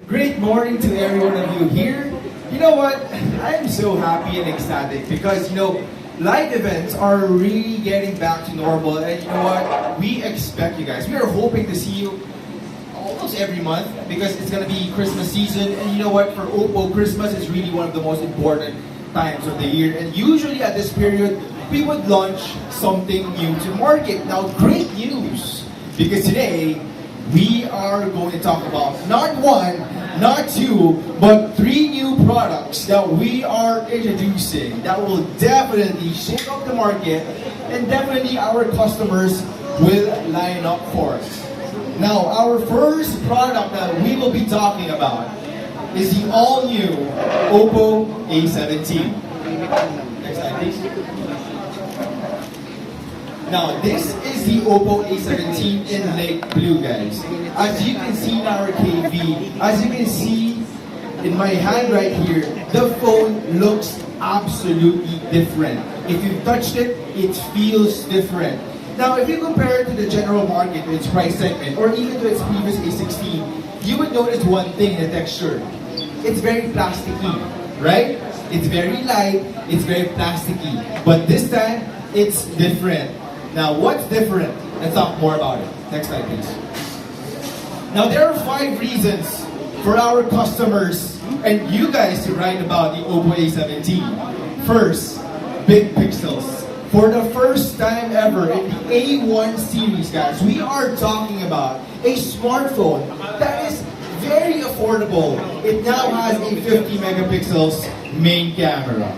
Great morning to every one of you here. You know what? I'm so happy and ecstatic because live events are really getting back to normal, and you know what? We expect you guys. We are hoping to see you almost every month because it's gonna be Christmas season, and you know what? For Oppo, Christmas is really one of the most important times of the year, and usually at this period, we would launch something new to market. Now, great news because today we are going to talk about not one, not two, but three new products that we are introducing that will definitely shake up the market and definitely our customers will line up for us. Now, our first product that we will be talking about is the all-new Oppo A17. Next slide, please. Now, this is the Oppo A17 in light blue, guys. As you can see in our KV, as you can see in my hand right here, the phone looks absolutely different. If you touched it, it feels different. Now, if you compare it to the general market, to its price segment, or even to its previous A16, you would notice one thing in the texture. It's very plasticky, right? It's very light, it's very plasticky. But this time, it's different. Now, what's different? Let's talk more about it. Next slide, please. Now, there are 5 reasons for our customers and you guys to write about the Oppo A17. First, big pixels. For the first time ever in the A1 series, guys, we are talking about a smartphone that is very affordable. It now has a 50 megapixels main camera.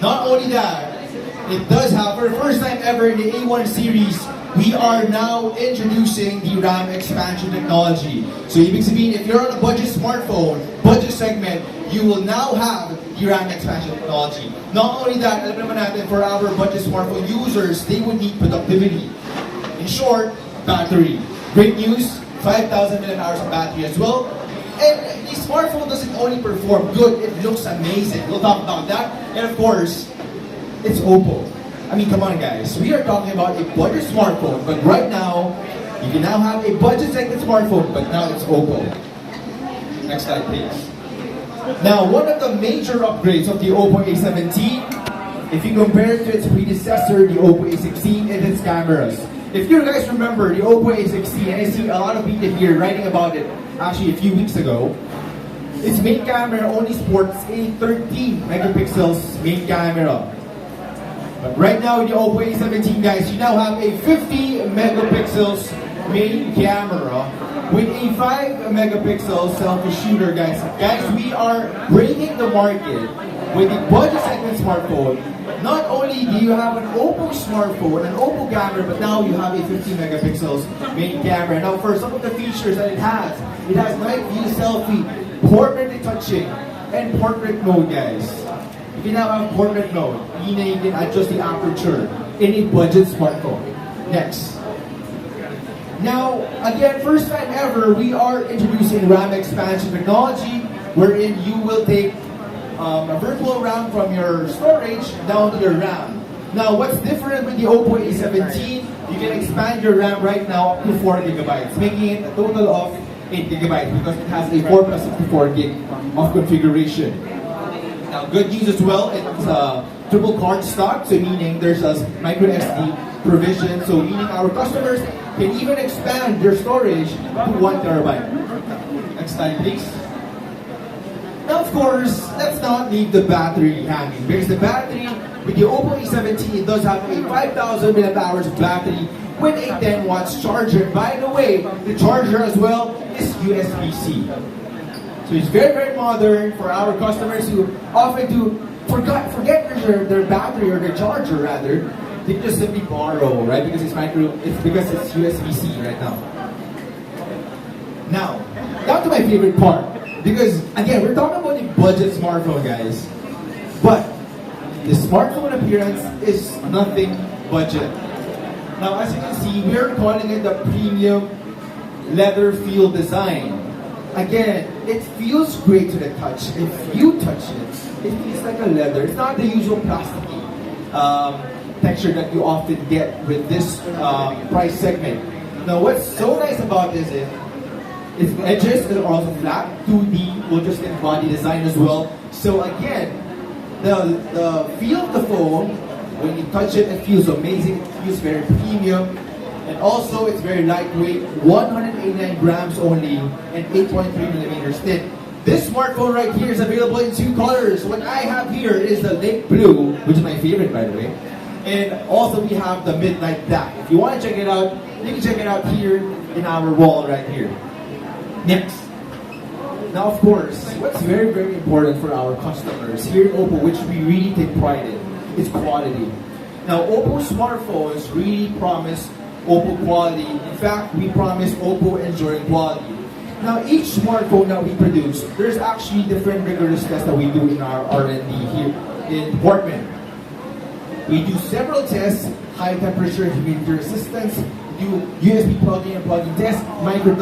Not only that, it does have, for the first time ever in the A1 series, we are now introducing the RAM expansion technology. So ibig sabihin, if you're on a budget smartphone, budget segment, you will now have the RAM expansion technology. Not only that, alam naman natin, for our budget smartphone users, they would need productivity. In short, battery. Great news, 5,000 mAh of battery as well. And the smartphone doesn't only perform good, it looks amazing. We'll talk about that. And of course, it's Oppo. I mean, come on guys. We are talking about a budget smartphone, but right now, you can now have a budget segment smartphone, but now it's Oppo. Next slide, please. Now, one of the major upgrades of the Oppo A17, if you compare it to its predecessor, the Oppo A16, is its cameras. If you guys remember the Oppo A16, and I see a lot of people here writing about it actually a few weeks ago, its main camera only sports a 13 megapixels main camera. But right now in the Oppo A17, guys, you now have a 50 megapixels main camera with a 5 megapixel selfie shooter, guys. Guys, we are breaking the market with the budget segment smartphone. Not only do you have an Oppo smartphone, an Oppo camera, but now you have a 50 megapixels main camera. Now, for some of the features that it has night view selfie, portrait retouching, and portrait mode, guys. You can now have portrait mode, meaning you can adjust the aperture in a budget smartphone. Next. Now, again, first time ever, we are introducing RAM expansion technology, wherein you will take a virtual RAM from your storage down to your RAM. Now, what's different with the Oppo A17? You can expand your RAM right now up to 4 gigabytes, making it a total of 8 gigabytes because it has a 4 plus 64 gig of configuration. Now, good news as well, it's triple card stock, so meaning there's a micro SD provision, so meaning our customers can even expand their storage to 1 terabyte. Next slide, please. Now, of course, let's not leave the battery hanging, because the battery with the Oppo A17, it does have a 5,000 mAh battery with a 10 watts charger. By the way, the charger as well is USB-C. So it's very, very modern for our customers who often forget their battery or their charger rather. They just simply borrow, right? Because it's USB-C right now. Now, down to my favorite part. Because again, we're talking about a budget smartphone, guys. But the smartphone appearance is nothing budget. Now, as you can see, we're calling it the premium leather feel design. Again, it feels great to the touch. If you touch it, it feels like a leather. It's not the usual plasticky texture that you often get with this price segment. Now, what's so nice about this is Its edges are also flat, 2D ultra slim body design as well. So again, the feel of the phone, when you touch it, it feels amazing. It feels very premium. And also, it's very lightweight, 189 grams only, and 8.3 millimeters thin. This smartphone right here is available in 2 colors. What I have here is the lake blue, which is my favorite, by the way. And also, we have the midnight black. If you want to check it out, you can check it out here in our wall right here. Next. Now, of course, what's very, very important for our customers here at Oppo, which we really take pride in, is quality. Now, Oppo smartphones really promise Oppo quality. In fact, we promise Oppo enduring quality. Now, each smartphone that we produce, there's actually different rigorous tests that we do in our R&D here in the department. We do several tests: high temperature, humidity resistance, do USB plug-in and plug-in test, micro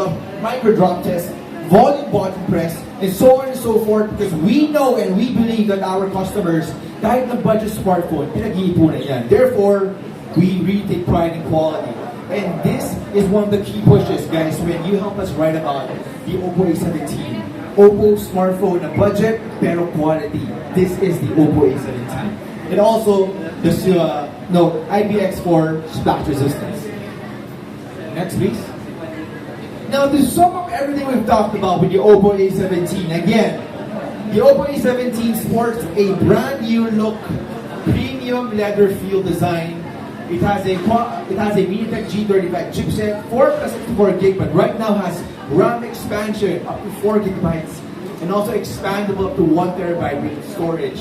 drop test, volume button press, and so on and so forth, because we know and we believe that our customers, kahit na budget smartphone, pinag-iipunan yan. Therefore, we really take pride in quality. And this is one of the key pushes, guys, when you help us write about the Oppo A17. Oppo smartphone na budget, pero quality. This is the Oppo A17. And also, the IPX4 splash resistance. Next, please. Now, to sum up everything we've talked about with the Oppo A17, again, the Oppo A17 sports a brand new look, premium leather feel design. It has a MediaTek G35 chipset, 4 plus 64 gig, but right now has RAM expansion up to 4 gigabytes, and also expandable up to 1 terabyte with storage.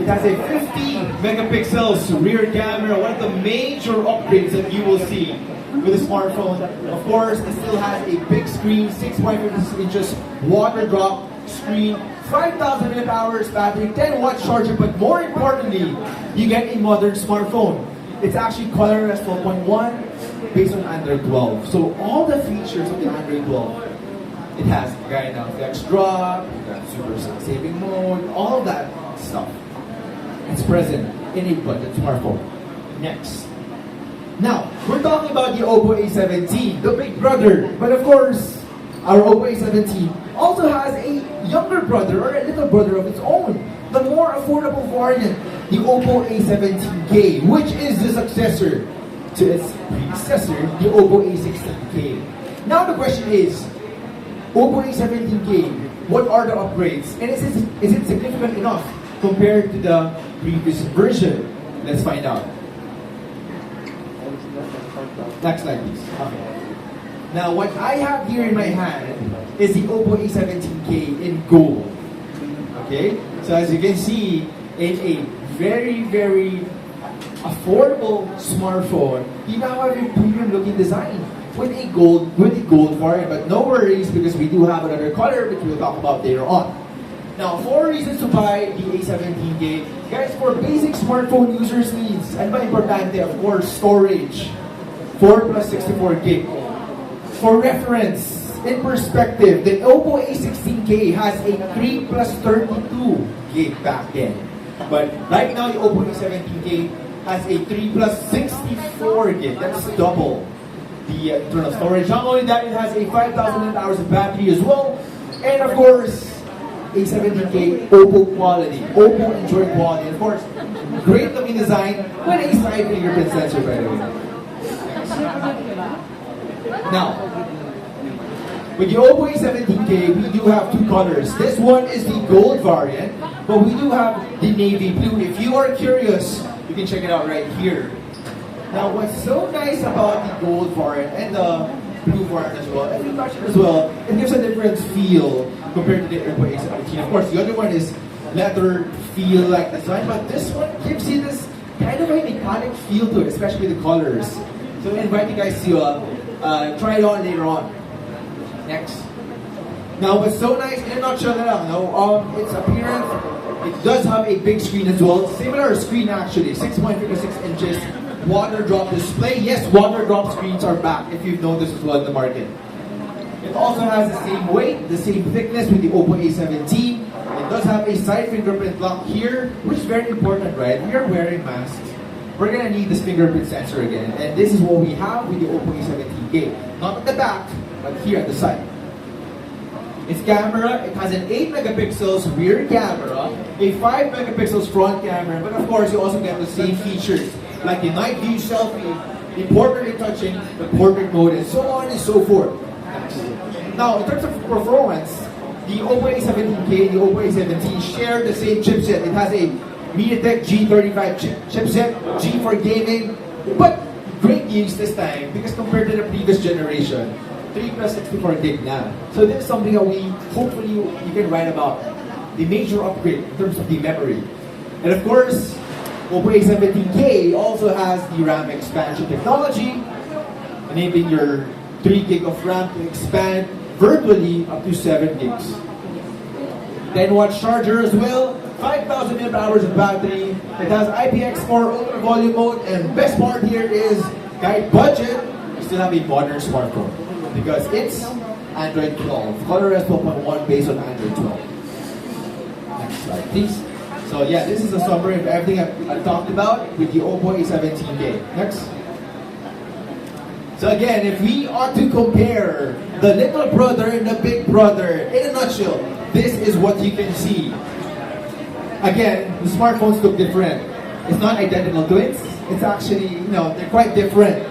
It has a 50 megapixels rear camera, one of the major upgrades that you will see with a smartphone. Of course, it still has a big screen, 6.56 inches, water drop screen, 5,000 mAh battery, 10-watt charger, but more importantly, you get a modern smartphone. It's actually ColorOS 12.1 based on Android 12. So all the features of the Android 12, it has guide now flex drop, super saving mode, all of that stuff. It's present in a budget smartphone. Next. Now, we're talking about the Oppo A17, the big brother. But of course, our Oppo A17 also has a younger brother or a little brother of its own. The more affordable variant, the Oppo A17k, which is the successor to its predecessor, the Oppo A16k. Now the question is, Oppo A17k, what are the upgrades? And is it significant enough compared to the previous version? Let's find out. Next slide, please. Okay. Now, what I have here in my hand is the Oppo A17k in gold. Okay? So as you can see, in a very, very affordable smartphone, you now have a premium looking design with a gold variant. But no worries, because we do have another color which we'll talk about later on. Now, 4 reasons to buy the A17k. Guys, for basic smartphone users' needs, and by importante, of course, storage. 4 plus 64 gig. For reference, in perspective, the Oppo A16k has a 3 plus 32 gig back then. But right now, the Oppo A17k has a 3 plus 64 gig. That's double the internal storage. Not only that, it has a 5,000 mAh of battery as well. And of course, A17k Oppo quality. Oppo enjoy quality. And of course, great looking design with a side fingerprint sensor, by the way. Now, with the Oppo A17k, we do have 2 colors. This one is the gold variant, but we do have the navy blue. If you are curious, you can check it out right here. Now, what's so nice about the gold variant and the blue variant as well, if you touch it as well, it gives a different feel compared to the Oppo A17. Of course, the other one is leather feel-like design, but this one gives you this kind of a metallic feel to it, especially the colors. So I invite you guys to try it on later on. Next. Now, what's so nice, in a nutshell, its appearance, it does have a big screen as well. Similar screen actually, 6.56 inches, water drop display. Yes, water drop screens are back, if you've noticed as well in the market. It also has the same weight, the same thickness with the Oppo A17. It does have a side fingerprint lock here, which is very important, right? We are wearing masks. We're gonna need this fingerprint sensor again. And this is what we have with the Oppo A17k. Not at the back, but here at the side. Its camera, it has an 8 megapixels rear camera, a 5 megapixels front camera, but of course you also get the same features like the night view selfie, the portrait retouching, the portrait mode, and so on and so forth. Now, in terms of performance, the Oppo A17k, the Oppo A17 share the same chipset. It has a MediaTek G35 chipset, G for gaming, but great news this time because compared to the previous generation, 3 plus 64 gig now. So this is something that we hopefully you can write about. The major upgrade in terms of the memory. And of course, Oppo A17k also has the RAM expansion technology, enabling your 3 gig of RAM to expand virtually up to 7 gigs. 10-watt charger as well, 5,000 mAh of battery. It has IPX4 ultra volume mode, and best part here is, guys, budget, you still have a modern smartphone because it's Android 12, ColorOS 12.1 based on Android 12. Next slide, please. So yeah, this is a summary of everything I've talked about with the Oppo A17k. Next. So again, if we are to compare the little brother and the big brother, in a nutshell, this is what you can see. Again, the smartphones look different. It's not identical twins. It's actually, they're quite different.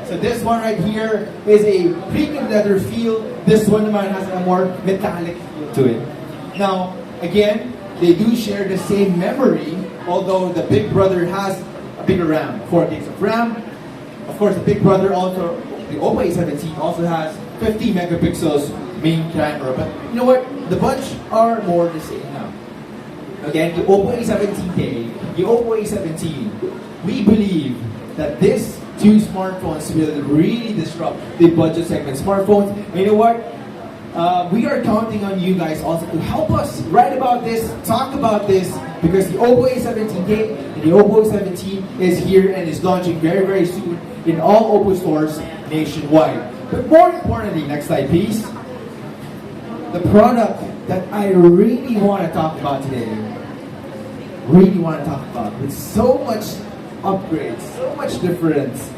So this one right here is a premium leather feel. This one has a more metallic feel to it. Now, again, they do share the same memory, although the big brother has a bigger RAM, 4 gigs of RAM. Of course, the big brother also, the Oppo A17 also has 50 megapixels main camera. But you know what? The bunch are more the same now. Again, the Oppo A17k, the Oppo A17, we believe that these two smartphones will really disrupt the budget segment smartphones. And you know what? We are counting on you guys also to help us write about this, talk about this, because the Oppo A17k and the Oppo A17 is here and is launching very, very soon in all Oppo stores nationwide. But more importantly, next slide please, the product that I really want to talk about today, with so much upgrades, so much difference,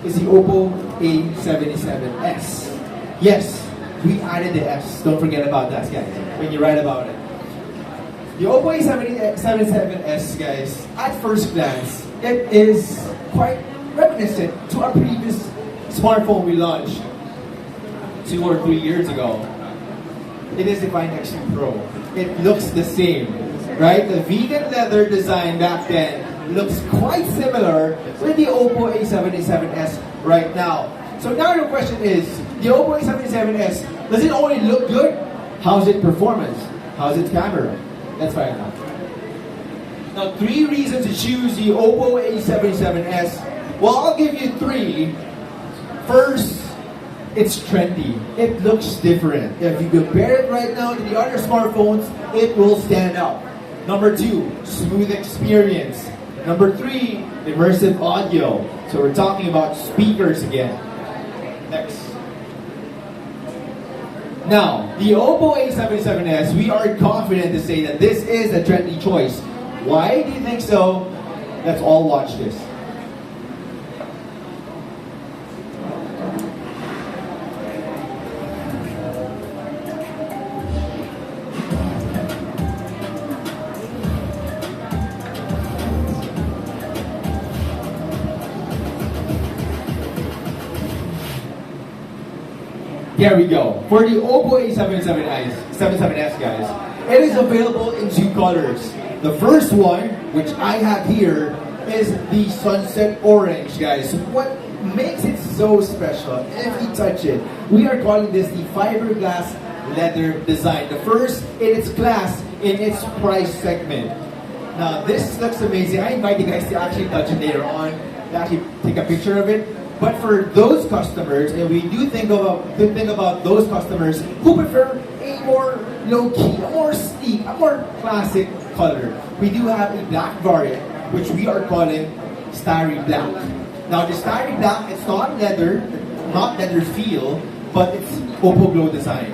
is the Oppo A77s. Yes, we added the S. Don't forget about that, guys, when you write about it. The Oppo A77s, guys, at first glance, it is quite reminiscent to our previous smartphone we launched 2 or 3 years ago. It is the Find X2 Pro. It looks the same, right? The vegan leather design back then looks quite similar with the Oppo A77s right now. So now the question is, the Oppo A77s, does it only look good? How's its performance? How's its camera? Let's find out. Now, 3 reasons to choose the Oppo A77s. Well, I'll give you 3. First, it's trendy. It looks different. If you compare it right now to the other smartphones, it will stand out. Number 2, smooth experience. Number 3, immersive audio. So we're talking about speakers again. Next. Now, the Oppo A77s, we are confident to say that this is a trendy choice. Why do you think so? Let's all watch this. There we go. For the Oppo A77s, guys, it is available in 2 colors. The first one, which I have here, is the sunset orange, guys. What makes it so special, if you touch it, we are calling this the fiberglass leather design. The first in its class, in its price segment. Now, this looks amazing. I invite you guys to actually touch it later on, to actually take a picture of it. But for those customers, and we do think about those customers who prefer a more low-key, a more sleek, a more classic color, we do have a black variant, which we are calling Starry Black. Now, the Starry Black, it's not leather feel, but it's Oppo Glow design.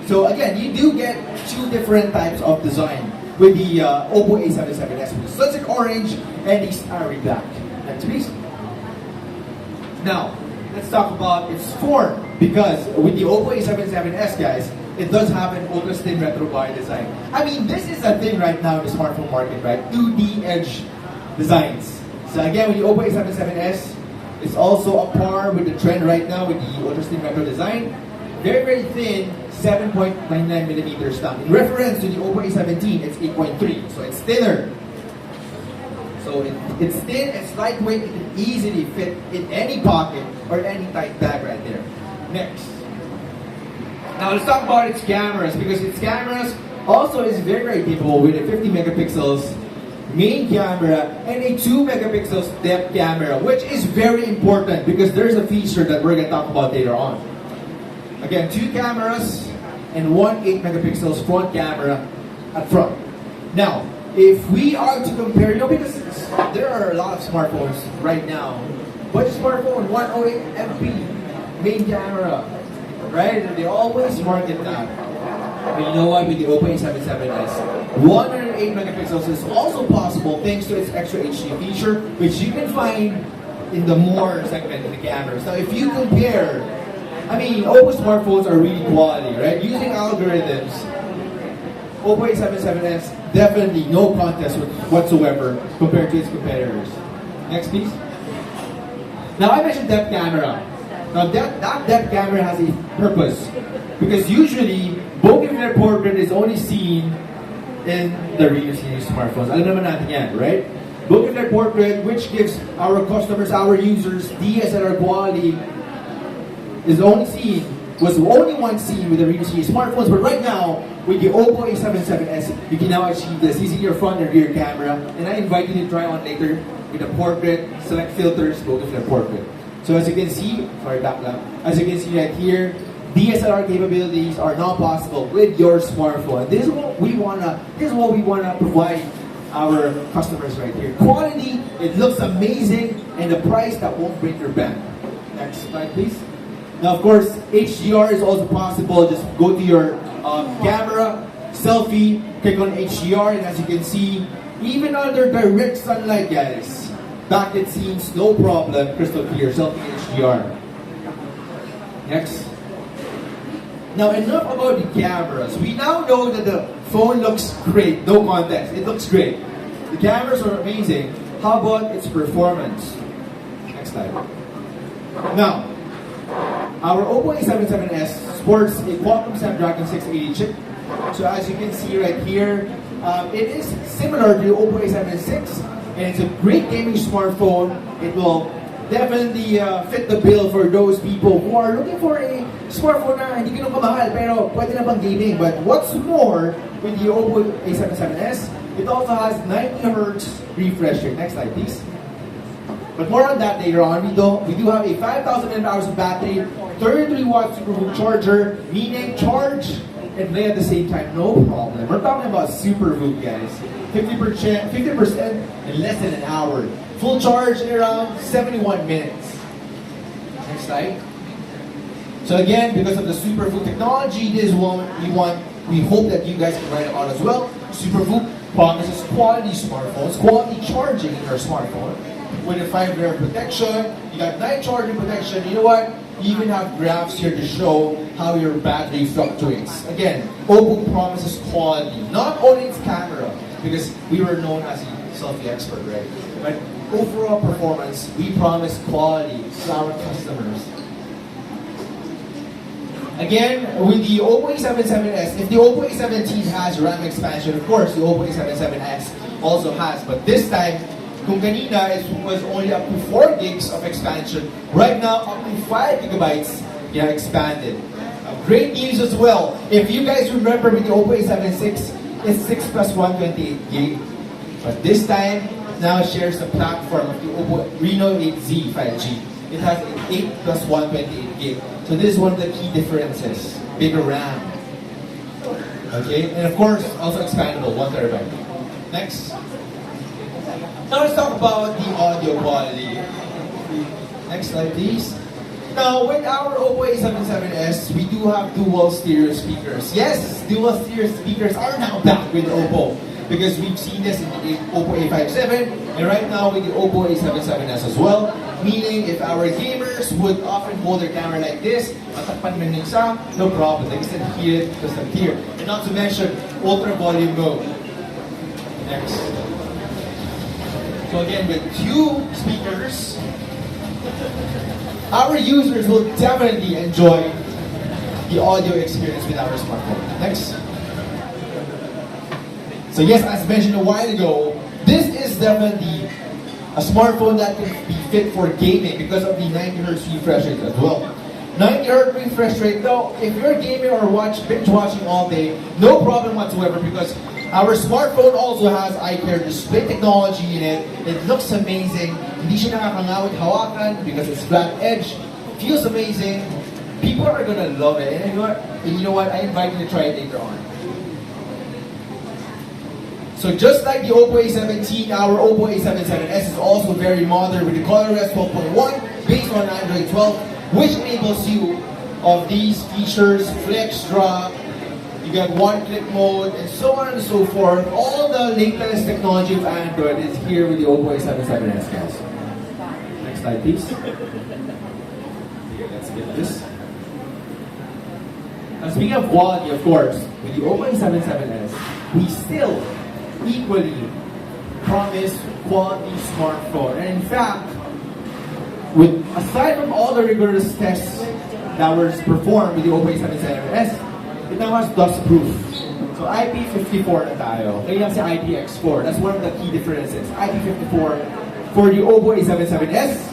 So again, you do get 2 different types of design with the Oppo A77s, with sunset orange and the Starry Black. Next, please. Now, let's talk about its form, because with the Oppo A77s, guys, it does have an ultra slim retro bar design. I mean, this is a thing right now in the smartphone market, right? 2D edge designs. So again, with the Oppo A77s, it's also on par with the trend right now with the ultra slim retro design. Very, very thin, 7.99mm stump. In reference to the Oppo A17, it's 8.3, so it's thinner. So it's thin, it's lightweight, it can easily fit in any pocket or any tight bag right there. Next. Now let's talk about its cameras, because its cameras also is very, very capable with a 50 megapixels main camera and a 2 megapixels depth camera, which is very important because there's a feature that we're going to talk about later on. Again, 2 cameras and one 8 megapixels front camera at front. Now, if we are to compare, because there are a lot of smartphones right now. But smartphone, 108 MP, main camera, right? And they always market that. But you know what? With the Oppo A77s, 108 megapixels is also possible thanks to its extra HD feature, which you can find in the more segment of the cameras. Now, if you compare, I mean, Oppo smartphones are really quality, right? Using algorithms, Oppo A77s definitely no contest whatsoever compared to its competitors. Next, please. Now, I mentioned depth camera. Now, that depth camera has a purpose because usually bokeh flare portrait is only seen in the Reno series smartphones. Alam naman natin yan, right? Bokeh flare portrait, which gives our customers, our users, DSLR quality, was only once seen with the Reno series smartphones, but right now, with the Oppo A77s, you can now achieve this using your front and rear camera. And I invite you to try on later with the portrait, select filters, bokeh flare portrait. So as you can see, as you can see right here, DSLR capabilities are not possible with your smartphone. This is what we wanna provide our customers right here. Quality, it looks amazing, and the price that won't break your bank. Next slide, please. Now, of course, HDR is also possible. Just go to your camera, selfie, click on HDR, and as you can see, even under direct sunlight, guys, backlit scenes, no problem, crystal clear, selfie HDR. Next. Now, enough about the cameras. We now know that the phone looks great, no contest. It looks great. The cameras are amazing. How about its performance? Next slide. Now, our Oppo A77s sports a Qualcomm Snapdragon 680 chip. So as you can see right here, it is similar to the Oppo A76, and it's a great gaming smartphone. It will definitely fit the bill for those people who are looking for a smartphone na hindi ganun kamahal pero pwede na pang gaming. But what's more, with the Oppo A77s, it also has 90Hz refresh rate. Next slide, please. But more on that later on. We do have a 5,000 mAh of battery, 33 watt superbook charger, meaning charge and play at the same time, no problem. We're talking about superbook, guys. 50% in less than an hour. Full charge in around 71 minutes. Next slide. So again, because of the superbook technology, this is what we hope that you guys can write about as well. Superbook promises quality smartphones, quality charging in your smartphone. With a 5-layer protection, you got night charging protection. You know what? You even have graphs here to show how your battery fluctuates. Again, Oppo promises quality, not only its camera, because we were known as a selfie expert, right? But overall performance, we promise quality to our customers. Again, with the Oppo A77s, if the Oppo A17 has RAM expansion, of course, the Oppo A77s also has. But this time, kung kanina, it was only up to 4 gigs of expansion. Right now, up to 5 gigabytes expanded. Great news as well. If you guys remember with the Oppo A76, it's 6 plus 128 gig. But this time, now shares the platform of the Oppo Reno 8Z 5G. It has 8 plus 128 gig. So this is one of the key differences. Bigger RAM. Okay, and of course, also expandable, 1 terabyte. Next. Now let's talk about the audio quality. Next slide, please. Now, with our Oppo A77s, we do have dual stereo speakers. Yes, dual stereo speakers are now back with Oppo. because we've seen this in the Oppo A57 and right now with the Oppo A77s as well. Meaning, if our gamers would often hold their camera like this, matakpan man yung isa, no problem. They can still hear it, just like here. And not to mention, ultra volume mode. Next. So again, with two speakers, our users will definitely enjoy the audio experience with our smartphone. Next. So yes, as mentioned a while ago, this is definitely a smartphone that can be fit for gaming because of the 90Hz refresh rate as well. 90Hz refresh rate though, if you're gaming or binge watching all day, no problem whatsoever because our smartphone also has eye care display technology in it. It looks amazing. Hindi siya nakakangawit hawakan because it's flat edge. Feels amazing. People are gonna love it. And you know what? I invite you to try it later on. So just like the Oppo A17, our Oppo A77s is also very modern with the ColorOS 12.1 based on Android 12, which enables you of these features, flex drop, you got one-click mode, and so on and so forth. All the latest technology of Android is here with the Oppo A77s, guys. Next slide, please. Let's get this. Now, speaking of quality, of course, with the Oppo A77s, we still equally promise quality smartphone. And in fact, aside from all the rigorous tests that were performed with the Oppo A77s, it now has dust-proof. So IP54 na tayo. Kaya lang si IPX4. That's one of the key differences. IP54 for the Oppo A77s.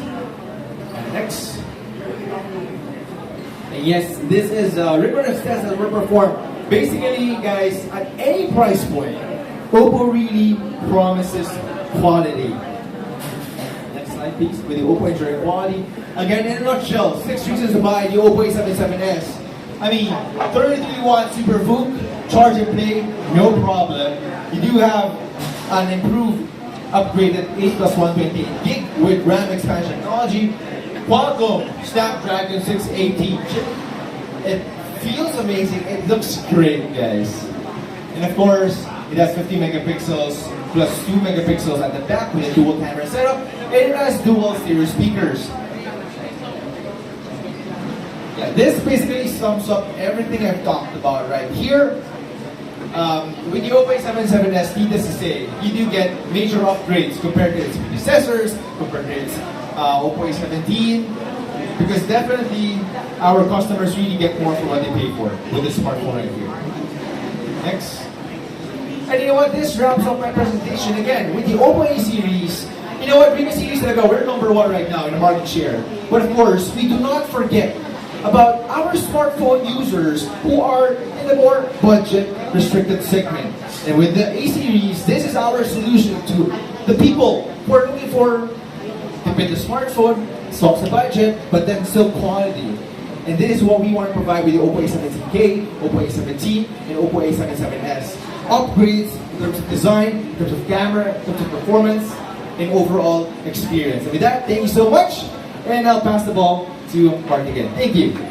Next. And yes, this is a rigorous test that were performed. Basically, guys, at any price point, Oppo really promises quality. Next slide, please. With the Oppo enjoying quality. Again, in a nutshell, 6 reasons to buy the Oppo A77s. I mean, 33 watt super VOOC, charge and play, no problem. You do have an improved, upgraded 8 plus 128 gig with RAM expansion technology. Qualcomm Snapdragon 680 chip. It feels amazing. It looks great, guys. And of course, it has 50 megapixels plus 2 megapixels at the back with a dual camera setup. And it has dual stereo speakers. Yeah, this basically sums up everything I've talked about right here. With the Oppo A77s, needless to say, you do get major upgrades compared to its predecessors, compared to its Oppo A17, because definitely our customers really get more for what they pay for with this smartphone right here. Next. And you know what? This wraps up my presentation again with the Oppo A series. You know what? Really series talaga, we're #1 right now in the market share. But of course, we do not forget about our smartphone users who are in the more budget restricted segment. And with the A series, this is our solution to the people who are looking for to pick the smartphone, stocks the budget, but then still quality. And this is what we want to provide with the Oppo A17k, Oppo A17, and Oppo A77s. Upgrades in terms of design, in terms of camera, in terms of performance, and overall experience. And with that, thank you so much, and I'll pass the ball to Mark again. Thank you.